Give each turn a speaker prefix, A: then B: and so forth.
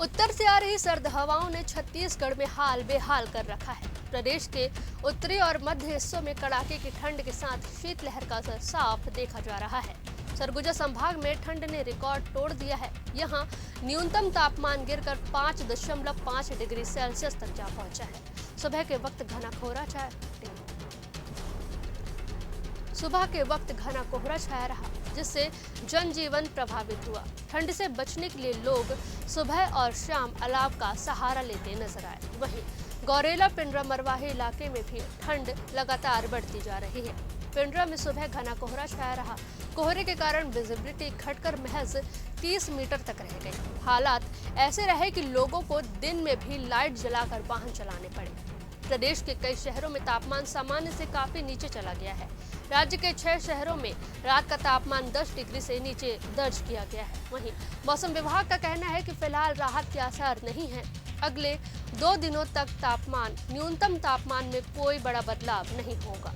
A: उत्तर से आ रही सर्द हवाओं ने छत्तीसगढ़ में हाल बेहाल कर रखा है। प्रदेश के उत्तरी और मध्य हिस्सों में कड़ाके की ठंड के साथ शीतलहर का असर साफ देखा जा रहा है। सरगुजा संभाग में ठंड ने रिकॉर्ड तोड़ दिया है। यहां न्यूनतम तापमान गिरकर 5.5 डिग्री सेल्सियस तक जा पहुंचा है। सुबह के वक्त घना कोहरा छाया रहा, जिससे जनजीवन प्रभावित हुआ। ठंड से बचने के लिए लोग सुबह और शाम अलाव का सहारा लेते नजर आए। वहीं गौरेला पिंडरा मरवाही इलाके में भी ठंड लगातार बढ़ती जा रही है। पिंडरा में सुबह घना कोहरा छाया रहा। कोहरे के कारण विजिबिलिटी घटकर महज 30 मीटर तक रह गई। हालात ऐसे रहे कि लोगों को दिन में भी लाइट जलाकर वाहन चलाने पड़े। प्रदेश के कई शहरों में तापमान सामान्य से काफी नीचे चला गया है। राज्य के 6 शहरों में रात का तापमान 10 डिग्री से नीचे दर्ज किया गया है। वहीं मौसम विभाग का कहना है कि फिलहाल राहत के आसार नहीं है। अगले 2 दिनों तक न्यूनतम तापमान में कोई बड़ा बदलाव नहीं होगा।